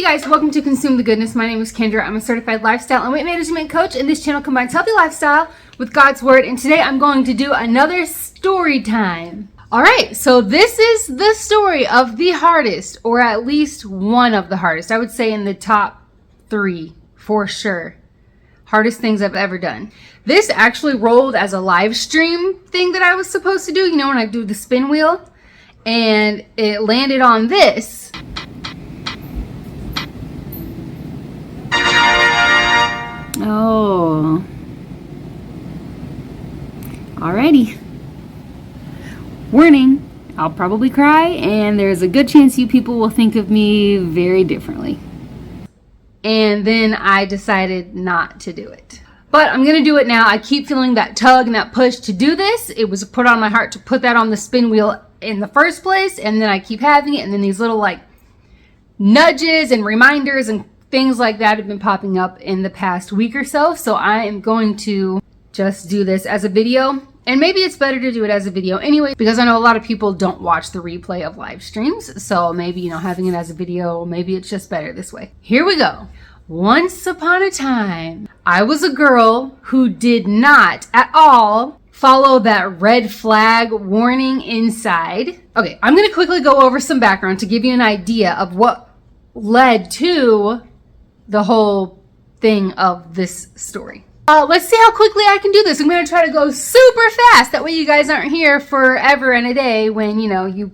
Hey guys, welcome to Consume the Goodness. My name is Kendra. I'm a certified lifestyle and weight management coach, and this channel combines healthy lifestyle with God's word. And today I'm going to do another story time. All right, so this is the story of the hardest, or at least one of the hardest. I would say in the top 3 for sure. Hardest things I've ever done. This actually rolled as a live stream thing that I was supposed to do. You know, when I do the spin wheel, and it landed on this. Oh, alrighty. Warning, I'll probably cry, and there's a good chance you people will think of me very differently. And then I decided not to do it. But I'm going to do it now. I keep feeling that tug and that push to do this. It was put on my heart to put that on the spin wheel in the first place, and then I keep having it, and then these little like nudges and reminders and things like that have been popping up in the past week or so. So I am going to just do this as a video. And maybe it's better to do it as a video anyway, because I know a lot of people don't watch the replay of live streams. So maybe, having it as a video, maybe it's just better this way. Here we go. Once upon a time, I was a girl who did not at all follow that red flag warning inside. Okay, I'm going to quickly go over some background to give you an idea of what led to the whole thing of this story. Let's see how quickly I can do this. I'm going to try to go super fast. That way you guys aren't here forever and a day when, you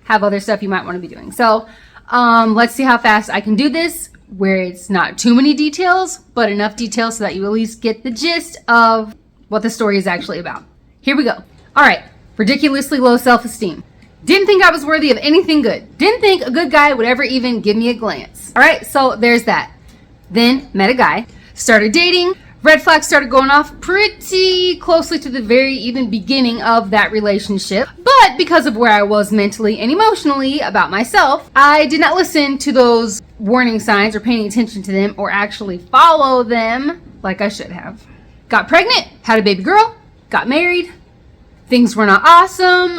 have other stuff you might want to be doing. So let's see how fast I can do this, where it's not too many details, but enough details so that you at least get the gist of what the story is actually about. Here we go. All right. Ridiculously low self-esteem. Didn't think I was worthy of anything good. Didn't think a good guy would ever even give me a glance. All right. So there's that. Then met a guy, started dating. Red flags started going off pretty closely to the very even beginning of that relationship. But because of where I was mentally and emotionally about myself, I did not listen to those warning signs or paying attention to them or actually follow them like I should have. Got pregnant, had a baby girl, got married. Things were not awesome,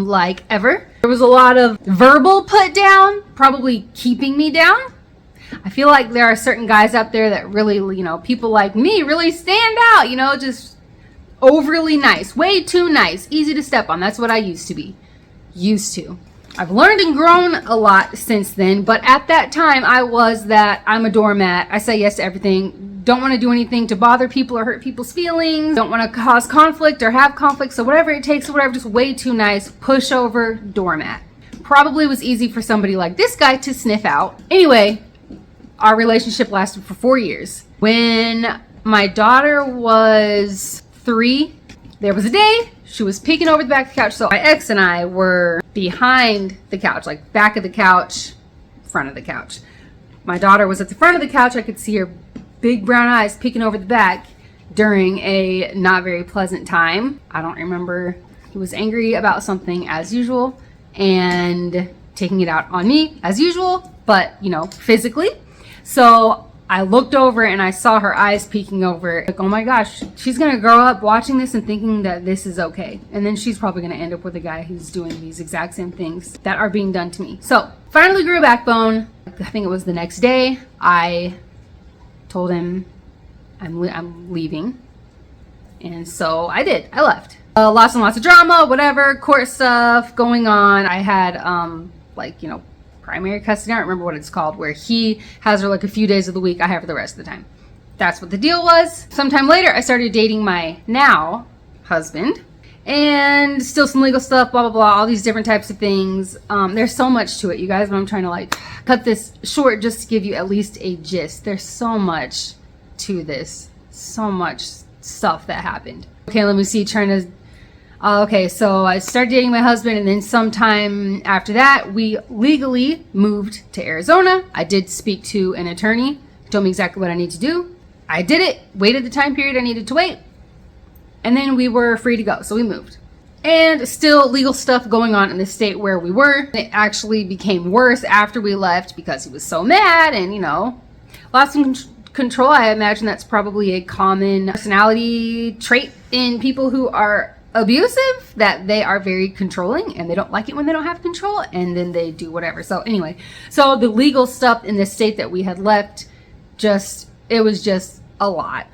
like ever. There was a lot of verbal put down, probably keeping me down. I feel like there are certain guys out there that really, people like me really stand out, just overly nice, way too nice, easy to step on. That's what I used to be. I've learned and grown a lot since then, but at that time I was that I'm a doormat. I say yes to everything. Don't want to do anything to bother people or hurt people's feelings. Don't want to cause conflict or have conflict. So whatever it takes, whatever, just way too nice, pushover doormat. Probably was easy for somebody like this guy to sniff out. Anyway, our relationship lasted for 4 years. When my daughter was 3, there was a day she was peeking over the back of the couch. So my ex and I were behind the couch, like back of the couch, front of the couch. My daughter was at the front of the couch. I could see her big brown eyes peeking over the back during a not very pleasant time. I don't remember. He was angry about something as usual and taking it out on me as usual, but physically. So I looked over and I saw her eyes peeking over. Like, oh my gosh, she's going to grow up watching this and thinking that this is okay. And then she's probably going to end up with a guy who's doing these exact same things that are being done to me. So finally grew a backbone. I think it was the next day. I told him I'm leaving. And so I did. I left. Lots and lots of drama, whatever, court stuff going on. I had, primary custody. I don't remember what it's called, where he has her like a few days of the week. I have her the rest of the time. That's what the deal was. Sometime later, I started dating my now husband, and still some legal stuff, blah, blah, blah, all these different types of things. There's so much to it, you guys, but I'm trying to cut this short just to give you at least a gist. There's so much to this, so much stuff that happened. Okay, let me see, okay, so I started dating my husband, and then sometime after that, we legally moved to Arizona. I did speak to an attorney, told me exactly what I need to do. I did it, waited the time period I needed to wait, and then we were free to go, so we moved. And still legal stuff going on in the state where we were. It actually became worse after we left because he was so mad and, lost some control. I imagine that's probably a common personality trait in people who are abusive, that they are very controlling and they don't like it when they don't have control, and then they do whatever. So anyway, so the legal stuff in the state that we had left, it was just a lot.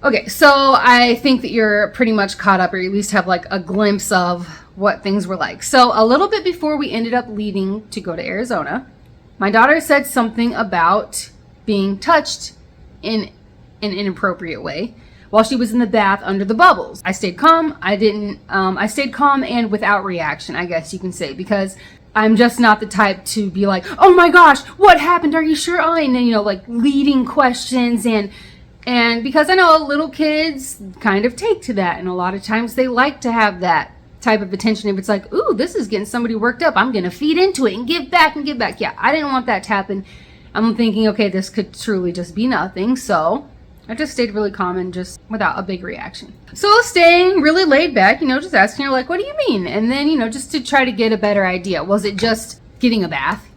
Okay, so I think that you're pretty much caught up, or at least have like a glimpse of what things were like. So a little bit before we ended up leaving to go to Arizona, my daughter said something about being touched in an inappropriate way while she was in the bath under the bubbles. I stayed calm. I stayed calm and without reaction, I guess you can say, because I'm just not the type to be like, oh my gosh, what happened? Are you sure? And then, like leading questions, and because I know little kids kind of take to that, and a lot of times they like to have that type of attention. If it's like, ooh, this is getting somebody worked up, I'm going to feed into it and give back and give back. Yeah, I didn't want that to happen. I'm thinking, okay, this could truly just be nothing. So I just stayed really calm and just without a big reaction. So staying really laid back, just asking her like, what do you mean? And then, just to try to get a better idea. Was it just getting a bath,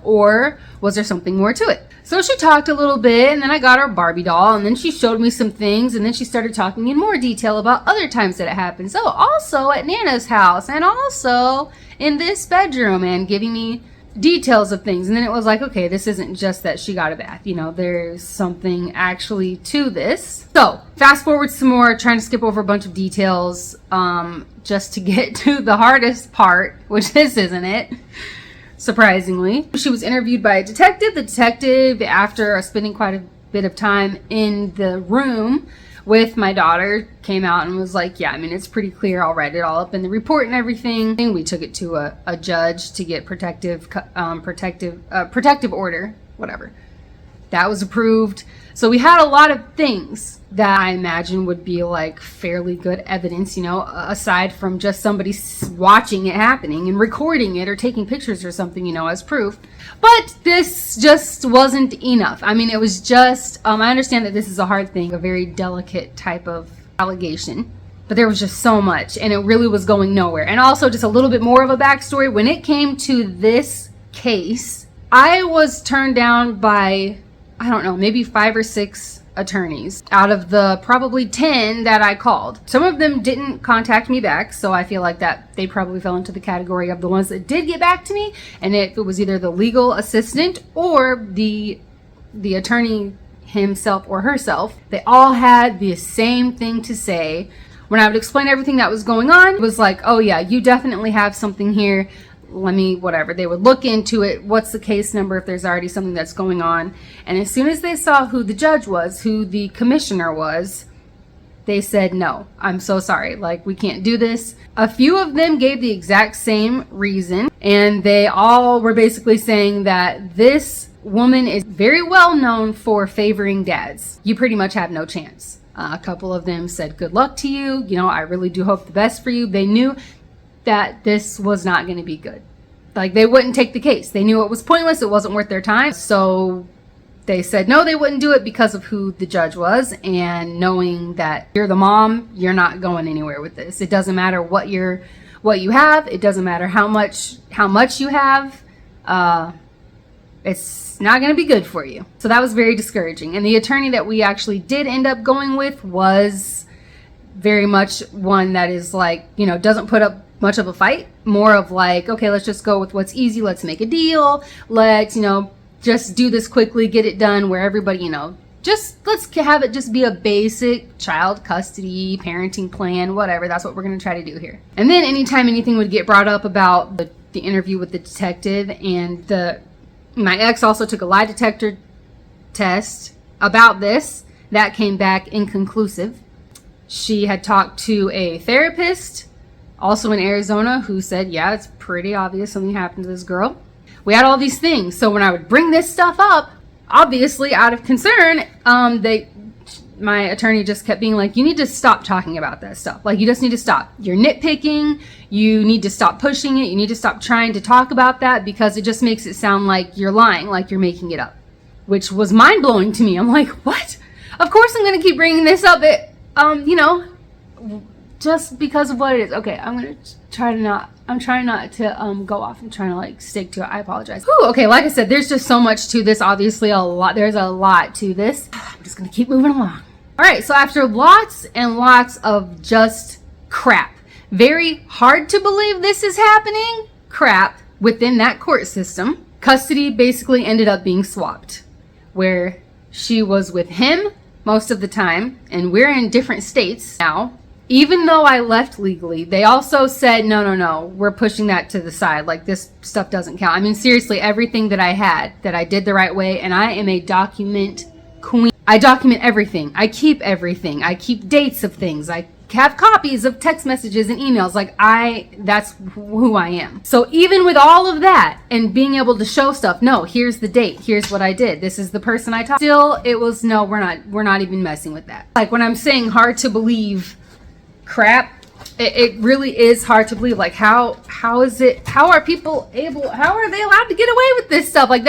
or was there something more to it? So she talked a little bit, and then I got her Barbie doll, and then she showed me some things, and then she started talking in more detail about other times that it happened. So also at Nana's house, and also in this bedroom, and giving me details of things. And then it was like, okay, this isn't just that she got a bath, there's something actually to this. So fast forward some more, trying to skip over a bunch of details, just to get to the hardest part, which this isn't it. Surprisingly, she was interviewed by a detective. The detective, after spending quite a bit of time in the room with my daughter, came out and was like, yeah, it's pretty clear. I'll write it all up in the report and everything. And we took it to a judge to get protective order, whatever. That was approved. So we had a lot of things that I imagine would be like fairly good evidence, aside from just somebody watching it happening and recording it or taking pictures or something, as proof. But this just wasn't enough. It was just, I understand that this is a hard thing, a very delicate type of allegation, but there was just so much, and it really was going nowhere. And also just a little bit more of a backstory. When it came to this case, I was turned down by, I don't know, maybe 5 or 6 attorneys out of the probably 10 that I called. Some of them didn't contact me back, so I feel like that they probably fell into the category of the ones that did get back to me, and it was either the legal assistant or the attorney himself or herself. They all had the same thing to say. When I would explain everything that was going on, it was like, oh yeah, you definitely have something here. Whatever. They would look into it. What's the case number if there's already something that's going on? And as soon as they saw who the judge was, who the commissioner was, they said, no, I'm so sorry. We can't do this. A few of them gave the exact same reason, and they all were basically saying that this woman is very well known for favoring dads. You pretty much have no chance. A couple of them said, good luck to you. I really do hope the best for you. They knew that this was not going to be good. They wouldn't take the case. They knew it was pointless. It wasn't worth their time. So they said no, they wouldn't do it because of who the judge was, and knowing that you're the mom, you're not going anywhere with this. It doesn't matter what you have. It doesn't matter how much you have. It's not going to be good for you. So that was very discouraging. And the attorney that we actually did end up going with was very much one that is doesn't put up much of a fight, more of okay, let's just go with what's easy. Let's make a deal. Let's, just do this quickly, get it done, where everybody, just let's have it just be a basic child custody, parenting plan, whatever. That's what we're going to try to do here. And then anytime anything would get brought up about the interview with the detective, and my ex also took a lie detector test about this, that came back inconclusive. She had talked to a therapist also in Arizona who said, yeah, it's pretty obvious something happened to this girl. We had all these things. So when I would bring this stuff up, obviously out of concern, my attorney just kept being like, you need to stop talking about that stuff. You just need to stop. You're nitpicking. You need to stop pushing it. You need to stop trying to talk about that, because it just makes it sound like you're lying, like you're making it up, which was mind blowing to me. I'm like, what? Of course I'm going to keep bringing this up. Just because of what it is. Okay, I'm trying not to go off. I'm trying to stick to it. I apologize. Whew, okay, like I said, there's just so much to this. Obviously, there's a lot to this. I'm just gonna keep moving along. All right, so after lots and lots of just crap, Very hard to believe this is happening crap within that court system. Custody basically ended up being swapped, where she was with him most of the time, and we're in different states now. Even though I left legally, they also said, no, we're pushing that to the side. Like, this stuff doesn't count. I mean, seriously, everything that I had, that I did the right way, and I am a document queen. I document everything. I keep everything. I keep dates of things. I have copies of text messages and emails. Like, that's who I am. So even with all of that and being able to show stuff, no, here's the date. Here's what I did. This is the person I talked to. Still, it was, no, we're not even messing with that. Like, when I'm saying hard to believe crap, it really is hard to believe. Like, how are they allowed to get away with this stuff? Like,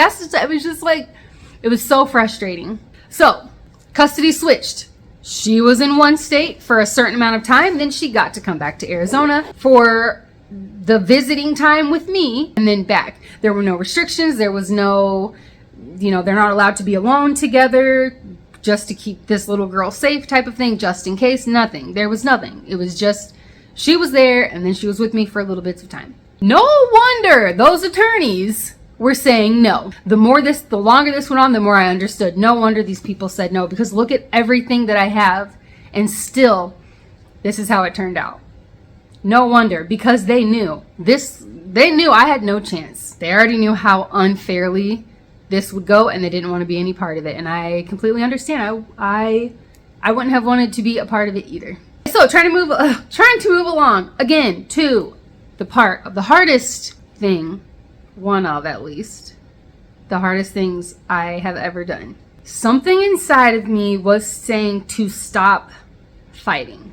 it was so frustrating. So custody switched. She was in one state for a certain amount of time, then she got to come back to Arizona for the visiting time with me, and then back. There were no restrictions. There was no, they're not allowed to be alone together, just to keep this little girl safe type of thing, just in case. Nothing. There was nothing. It was just, she was there, and then she was with me for little bits of time. No wonder those attorneys were saying no. The longer this went on, the more I understood. No wonder these people said no, because look at everything that I have, and still, this is how it turned out. No wonder, because they knew I had no chance. They already knew how unfairly this would go, and they didn't want to be any part of it. And I completely understand. I wouldn't have wanted to be a part of it either. So trying to move along again to the part of the hardest thing, one of at least the hardest things I have ever done. Something inside of me was saying to stop fighting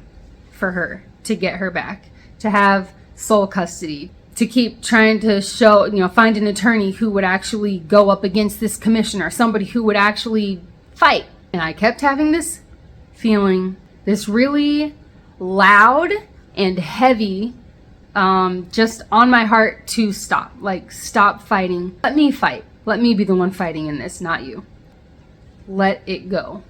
for her, to get her back, to have sole custody, to keep trying to find an attorney who would actually go up against this commissioner, somebody who would actually fight. And I kept having this feeling, this really loud and heavy, just on my heart to stop. Like, stop fighting. Let me fight. Let me be the one fighting in this, not you. Let it go.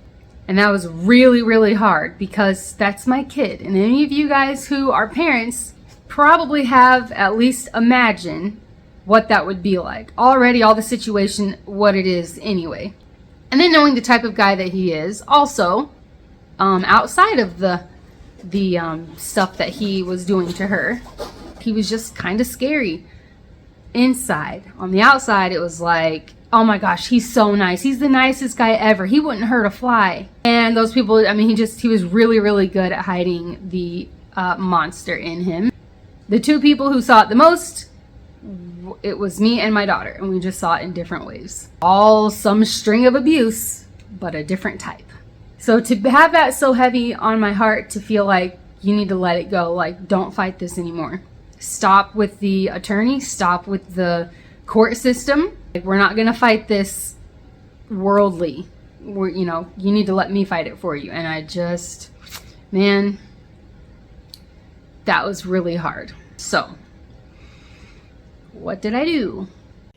And that was really, really hard, because that's my kid. And any of you guys who are parents probably have at least imagined what that would be like. Already, all the situation, what it is anyway. And then knowing the type of guy that he is, also, outside of the stuff that he was doing to her, he was just kind of scary inside. On the outside, it was like, oh my gosh, he's so nice. He's the nicest guy ever. He wouldn't hurt a fly. And those people, I mean, he was really, really good at hiding the monster in him. The two people who saw it the most, it was me and my daughter, and we just saw it in different ways. All some string of abuse, but a different type. So to have that so heavy on my heart, to feel like you need to let it go, like, don't fight this anymore. Stop with the attorney, stop with the court system. Like, we're not gonna fight this worldly. You need to let me fight it for you. And I just, man, that was really hard. So, what did I do?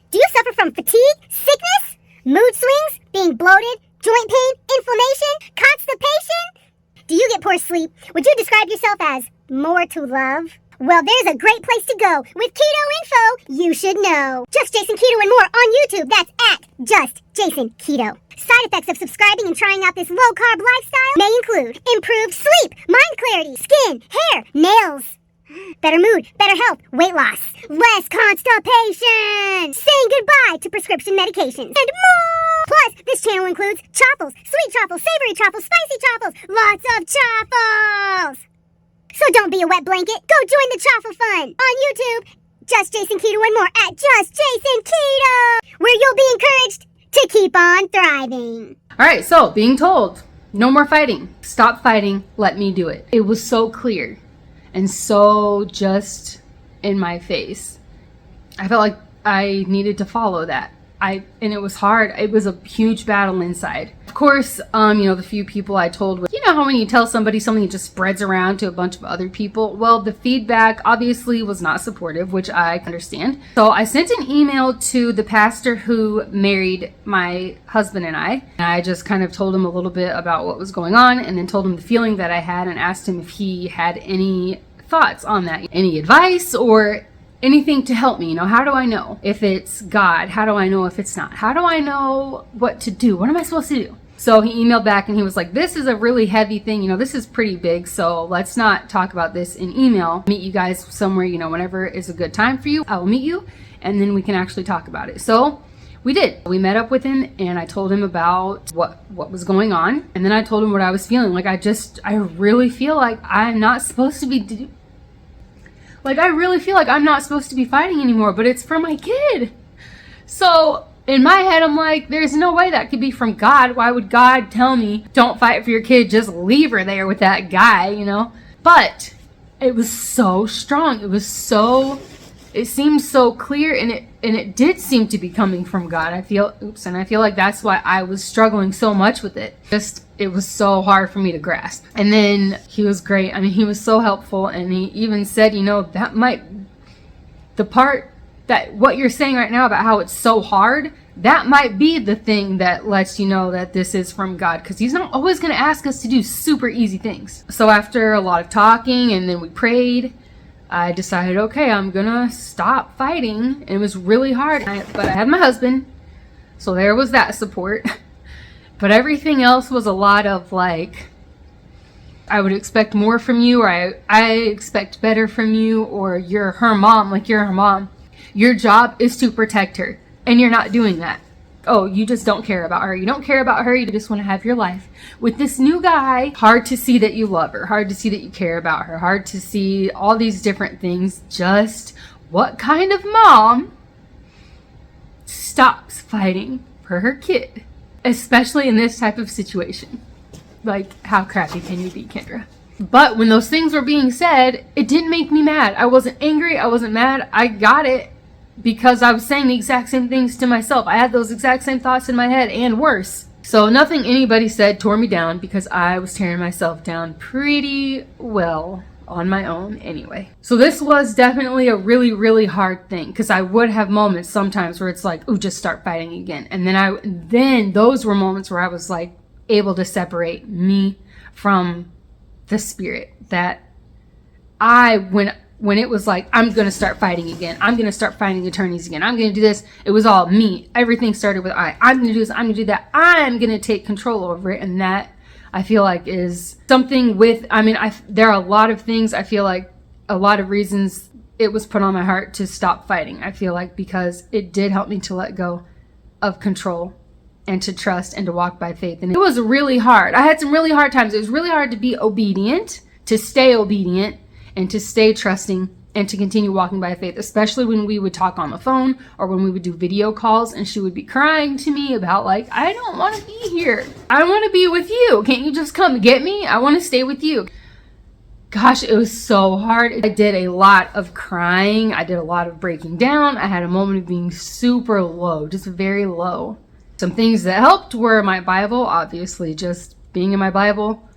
Do you suffer from fatigue, sickness, mood swings, being bloated, joint pain, inflammation, constipation? Do you get poor sleep? Would you describe yourself as more to love? Well, there's a great place to go with keto info you should know. Just Jason Keto and more on YouTube. That's at Just Jason Keto. Side effects of subscribing and trying out this low-carb lifestyle may include improved sleep, mind clarity, skin, hair, nails, better mood, better health, weight loss, less constipation, saying goodbye to prescription medications, and more! Plus, this channel includes chaffles, sweet chaffles, savory chaffles, spicy chaffles, lots of chaffles! So don't be a wet blanket. Go join the chaffle fun on YouTube. Just Jason Keto and more at Just Jason Keto, where you'll be encouraged to keep on thriving. All right, so being told, no more fighting. Stop fighting. Let me do it. It was so clear and so just in my face. I felt like I needed to follow that. And it was hard. It was a huge battle inside. Of course, the few people I told, how when you tell somebody something, it just spreads around to a bunch of other people. Well, the feedback obviously was not supportive, which I understand. So I sent an email to the pastor who married my husband and I just kind of told him a little bit about what was going on, and then told him the feeling that I had, and asked him if he had any thoughts on that. Any advice or anything to help me? How do I know if it's God? How do I know if it's not? How do I know what to do? What am I supposed to do? So he emailed back and he was like, this is a really heavy thing. This is pretty big. So let's not talk about this in email. Meet you guys somewhere, whenever is a good time for you. I will meet you and then we can actually talk about it. So we did. We met up with him and I told him about what was going on. And then I told him what I was feeling. Like, I really feel like I'm not supposed to be, I really feel like I'm not supposed to be fighting anymore, but it's for my kid. So in my head, I'm like, there's no way that could be from God. Why would God tell me, don't fight for your kid, just leave her there with that guy, But it was so strong. It seemed so clear, and it did seem to be coming from God. I feel like that's why I was struggling so much with it. It was so hard for me to grasp. And then he was great. He was so helpful, and he even said, the part that what you're saying right now about how it's so hard, that might be the thing that lets you know that this is from God, because he's not always going to ask us to do super easy things. So after a lot of talking and then we prayed, I decided, okay, I'm going to stop fighting. And it was really hard, but I had my husband, so there was that support. But everything else was a lot of I would expect more from you, or I expect better from you, or you're her mom, you're her mom. Your job is to protect her, and you're not doing that. Oh, you just don't care about her. You don't care about her. You just want to have your life with this new guy. Hard to see that you love her. Hard to see that you care about her. Hard to see all these different things. Just what kind of mom stops fighting for her kid, especially in this type of situation? How crappy can you be, Kendra? But when those things were being said, it didn't make me mad. I wasn't angry. I wasn't mad. I got it because I was saying the exact same things to myself. I had those exact same thoughts in my head and worse. So nothing anybody said tore me down, because I was tearing myself down pretty well on my own anyway. So this was definitely a really, really hard thing, because I would have moments sometimes where it's like, ooh, just start fighting again. And then those were moments where I was able to separate me from the spirit, that when it was I'm going to start fighting again. I'm going to start finding attorneys again. I'm going to do this. It was all me. Everything started with I'm going to do this. I'm going to do that. I'm going to take control over it. And that, I feel is something with, there are a lot of things, I feel a lot of reasons it was put on my heart to stop fighting. I feel because it did help me to let go of control and to trust and to walk by faith. And it was really hard. I had some really hard times. It was really hard to be obedient, to stay obedient, and to stay trusting, and to continue walking by faith, especially when we would talk on the phone or when we would do video calls and she would be crying to me about I don't want to be here. I want to be with you. Can't you just come get me? I want to stay with you. Gosh, it was so hard. I did a lot of crying. I did a lot of breaking down. I had a moment of being super low, just very low. Some things that helped were my Bible, obviously just being in my Bible.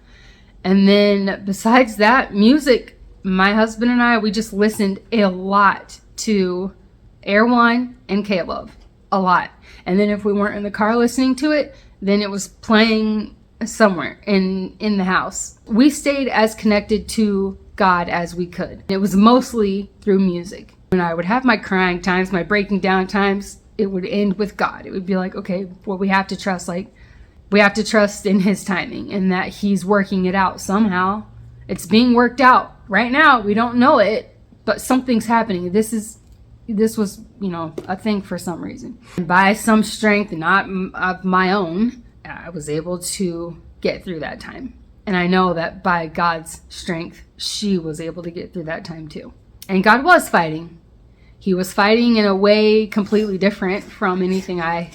And then besides that, music. My husband and I, we just listened a lot to Air One and Caleb. A lot. And then if we weren't in the car listening to it, then it was playing somewhere in the house. We stayed as connected to God as we could. It was mostly through music. When I would have my crying times, my breaking down times, it would end with God. It would be okay, well, we have to trust, we have to trust in his timing and that he's working it out somehow. It's being worked out right now. We don't know it, but something's happening. This was, a thing for some reason. And by some strength, not of my own, I was able to get through that time. And I know that by God's strength, she was able to get through that time too. And God was fighting. He was fighting in a way completely different from anything I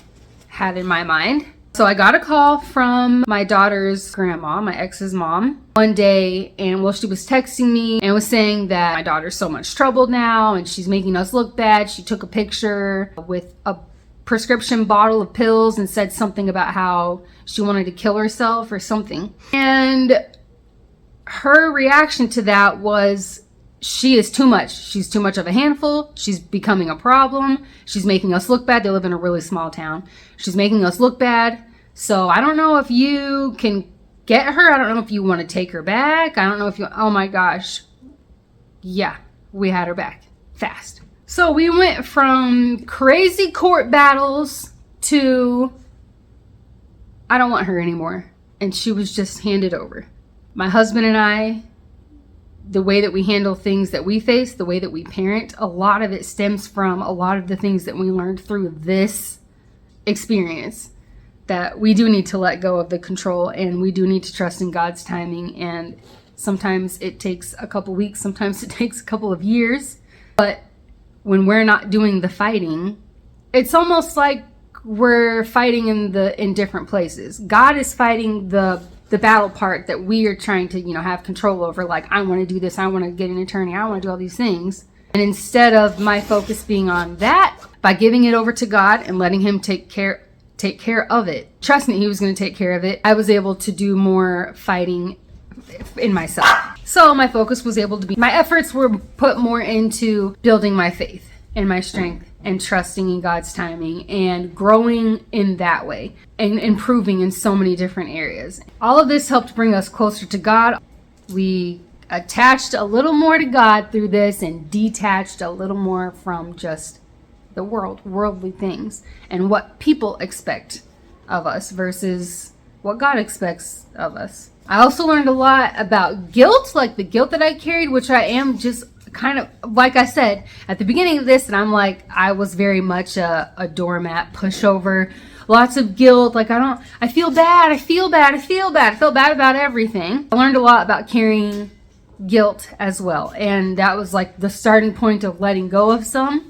had in my mind. So I got a call from my daughter's grandma, my ex's mom, one day, and she was texting me and was saying that my daughter's so much trouble now and she's making us look bad. She took a picture with a prescription bottle of pills and said something about how she wanted to kill herself or something. And her reaction to that was, she is too much. She's too much of a handful. She's becoming a problem. She's making us look bad. They live in a really small town. She's making us look bad. So I don't know if you can get her. I don't know if you want to take her back. I don't know if you, oh my gosh. yeah, we had her back fast. So we went from crazy court battles to, I don't want her anymore. And she was just handed over. My husband and I, the way that we handle things that we face, the way that we parent, a lot of it stems from a lot of the things that we learned through this experience, that we do need to let go of the control, and we do need to trust in God's timing. And sometimes it takes a couple weeks, sometimes it takes a couple of years. But when we're not doing the fighting, it's almost like we're fighting in different places. God is fighting the battle part that we are trying to, have control over. Like, I want to do this, I want to get an attorney, I want to do all these things. And instead of my focus being on that, by giving it over to God and letting him take care of it, trusting that he was going to take care of it, I was able to do more fighting in myself. So my focus was able to be, my efforts were put more into building my faith and my strength and trusting in God's timing and growing in that way and improving in so many different areas. All of this helped bring us closer to God. We attached a little more to God through this and detached a little more from just the worldly things and what people expect of us versus what God expects of us. I also learned a lot about guilt, like the guilt that I carried, which I am just kind of, like I said at the beginning of this, and I'm like, I was very much a doormat, pushover, lots of guilt. Like, I feel bad. I felt bad about everything. I learned a lot about carrying guilt as well. And that was like the starting point of letting go of some.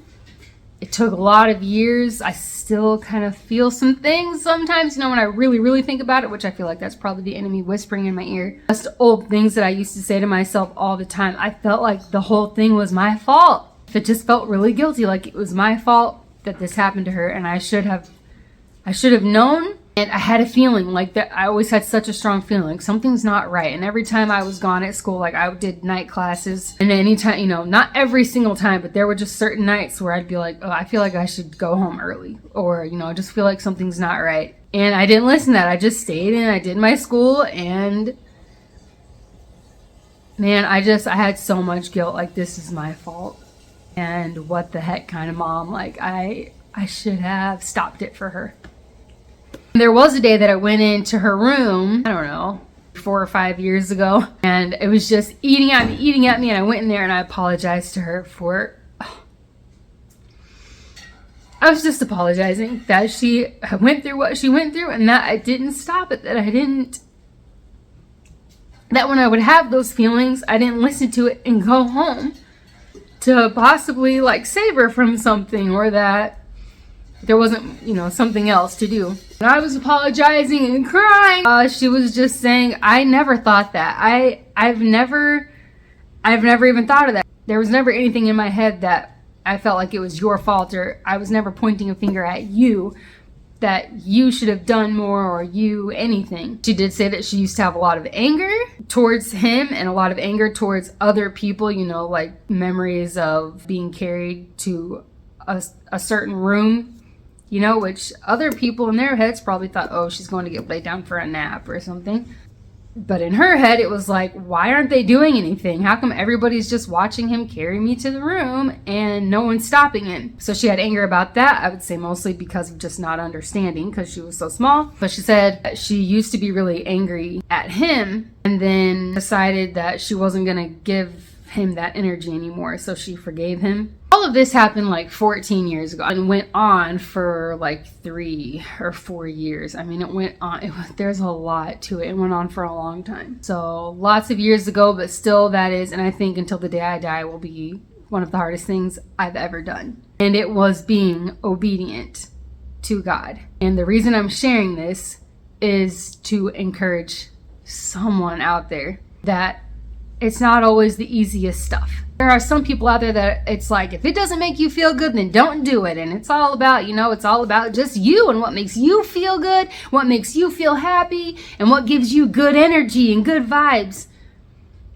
It took a lot of years. I still kind of feel some things sometimes, when I really, really think about it, which I feel like that's probably the enemy whispering in my ear. Just old things that I used to say to myself all the time. I felt like the whole thing was my fault. It just felt really guilty, like it was my fault that this happened to her, and I should have known. And I had a feeling like that. I always had such a strong feeling like something's not right. And every time I was gone at school, like I did night classes, and anytime, not every single time, but there were just certain nights where I'd be like, oh, I feel like I should go home early, or, I just feel like something's not right. And I didn't listen to that. I just stayed and I did my school, and man, I had so much guilt. Like, this is my fault. And what the heck kind of mom, like I should have stopped it for her. There was a day that I went into her room, I don't know, 4 or 5 years ago, and it was just eating at me, and I went in there and I apologized to her for, I was just apologizing that she went through what she went through, and that I didn't stop it, that when I would have those feelings, I didn't listen to it and go home to possibly like save her from something, or that there wasn't, something else to do. And I was apologizing and crying. She was just saying, I never thought that. I've never even thought of that. There was never anything in my head that I felt like it was your fault, or I was never pointing a finger at you that you should have done more, or you anything. She did say that she used to have a lot of anger towards him and a lot of anger towards other people, like memories of being carried to a certain room, which other people in their heads probably thought, oh, she's going to get laid down for a nap or something. But in her head, it was like, why aren't they doing anything? How come everybody's just watching him carry me to the room and no one's stopping him? So she had anger about that. I would say mostly because of just not understanding, because she was so small. But she said that she used to be really angry at him and then decided that she wasn't going to give him that energy anymore. So she forgave him. All of this happened like 14 years ago and went on for like 3 or 4 years. I mean, it went on. There's a lot to it. It went on for a long time. So lots of years ago, but still that is, and I think until the day I die, will be one of the hardest things I've ever done. And it was being obedient to God. And the reason I'm sharing this is to encourage someone out there that it's not always the easiest stuff. There are some people out there that it's like, if it doesn't make you feel good, then don't do it. And it's all about, it's all about just you and what makes you feel good, what makes you feel happy, and what gives you good energy and good vibes.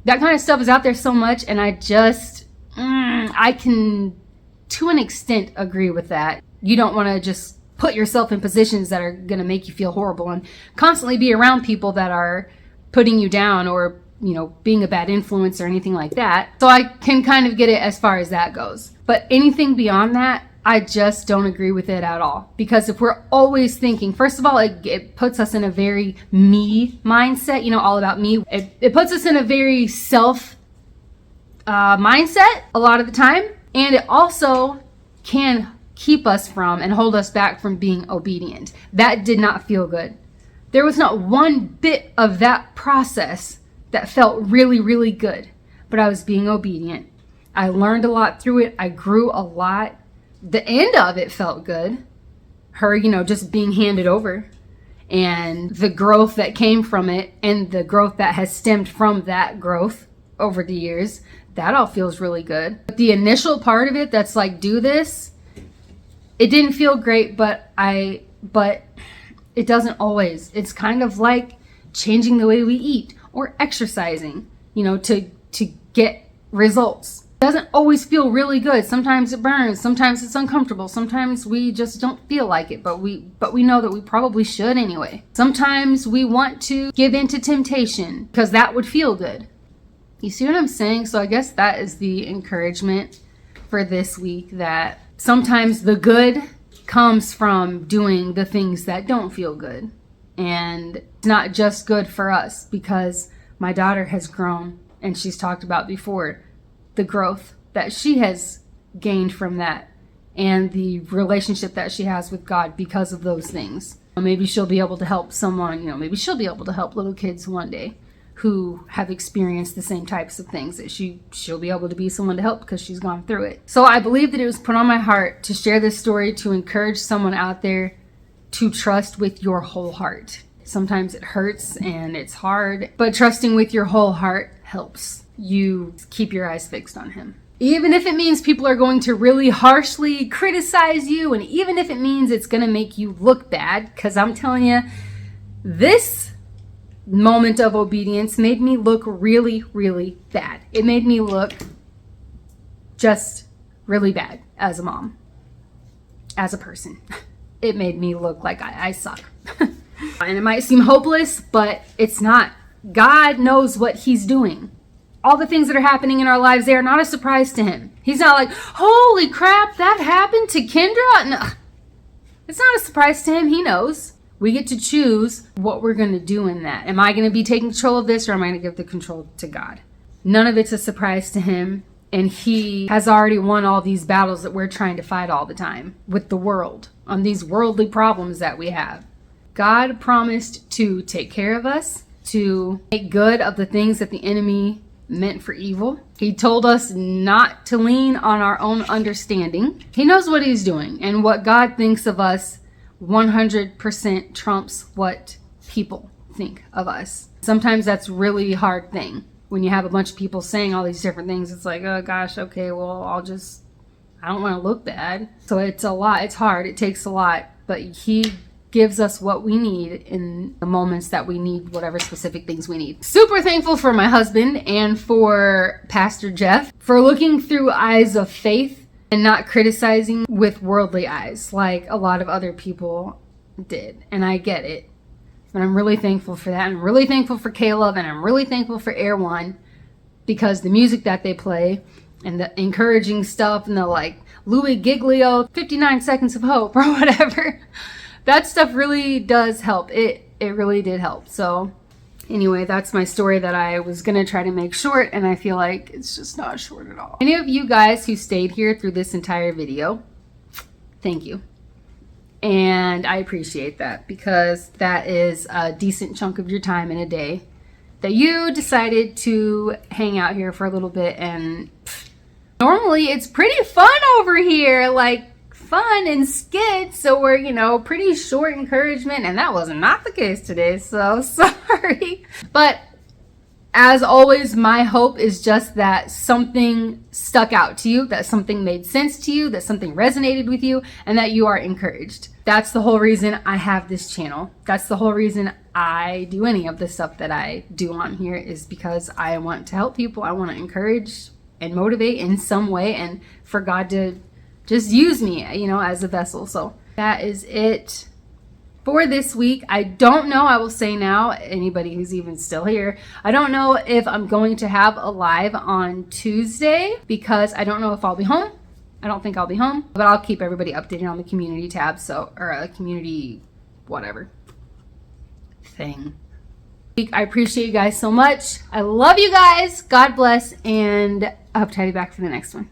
That kind of stuff is out there so much, and I can, to an extent, agree with that. You don't want to just put yourself in positions that are going to make you feel horrible and constantly be around people that are putting you down or being a bad influence or anything like that. So I can kind of get it as far as that goes. But anything beyond that, I just don't agree with it at all. Because if we're always thinking, first of all, it puts us in a very me mindset, all about me. It puts us in a very self mindset a lot of the time. And it also can keep us from and hold us back from being obedient. That did not feel good. There was not one bit of that process that felt really, really good. But I was being obedient. I learned a lot through it. I grew a lot. The end of it felt good. Her, just being handed over. And the growth that came from it and the growth that has stemmed from that growth over the years, that all feels really good. But the initial part of it that's like, do this, it didn't feel great, but it doesn't always. It's kind of like changing the way we eat or exercising, to get results. It doesn't always feel really good. Sometimes it burns, sometimes it's uncomfortable, sometimes we just don't feel like it, but we know that we probably should anyway. Sometimes we want to give in to temptation because that would feel good. You see what I'm saying? So I guess that is the encouragement for this week, that sometimes the good comes from doing the things that don't feel good. And it's not just good for us, because my daughter has grown, and she's talked about before the growth that she has gained from that and the relationship that she has with God because of those things. Maybe she'll be able to help someone, maybe she'll be able to help little kids one day who have experienced the same types of things, that she'll be able to be someone to help because she's gone through it. So I believe that it was put on my heart to share this story to encourage someone out there to trust with your whole heart. Sometimes it hurts and it's hard, but trusting with your whole heart helps you keep your eyes fixed on Him. Even if it means people are going to really harshly criticize you, and even if it means it's going to make you look bad, because I'm telling you, this moment of obedience made me look really, really bad. It made me look just really bad as a mom, as a person. It made me look like I suck. And it might seem hopeless, but it's not. God knows what He's doing. All the things that are happening in our lives, they are not a surprise to Him. He's not like, holy crap, that happened to Kendra? No. It's not a surprise to Him. He knows. We get to choose what we're going to do in that. Am I going to be taking control of this, or am I going to give the control to God? None of it's a surprise to Him. And He has already won all these battles that we're trying to fight all the time with the world on these worldly problems that we have. God promised to take care of us, to make good of the things that the enemy meant for evil. He told us not to lean on our own understanding. He knows what He's doing, and what God thinks of us 100% trumps what people think of us. Sometimes that's a really hard thing. When you have a bunch of people saying all these different things, it's like, oh gosh, okay, well, I don't want to look bad. So it's a lot. It's hard. It takes a lot. But He gives us what we need in the moments that we need whatever specific things we need. Super thankful for my husband and for Pastor Jeff for looking through eyes of faith and not criticizing with worldly eyes like a lot of other people did. And I get it. But I'm really thankful for that. I'm really thankful for Caleb, and I'm really thankful for Air One, because the music that they play and the encouraging stuff and the like Louis Giglio 59 Seconds of Hope or whatever, that stuff really does help. It really did help. So anyway, that's my story that I was going to try to make short, and I feel like it's just not short at all. Any of you guys who stayed here through this entire video, thank you. And I appreciate that, because that is a decent chunk of your time in a day that you decided to hang out here for a little bit. And normally it's pretty fun over here, like fun and skits, so we're pretty short encouragement, and that was not the case today, so sorry. But as always, my hope is just that something stuck out to you, that something made sense to you, that something resonated with you, and that you are encouraged. That's the whole reason I have this channel. That's the whole reason I do any of the stuff that I do on here, is because I want to help people. I want to encourage and motivate in some way, and for God to just use me, as a vessel. So that is it for this week. I don't know, I will say now, anybody who's even still here, I don't know if I'm going to have a live on Tuesday because I don't know if I'll be home. I don't think I'll be home, but I'll keep everybody updated on the community tab, or a community whatever thing. I appreciate you guys so much. I love you guys. God bless, and I hope to have you back for the next one.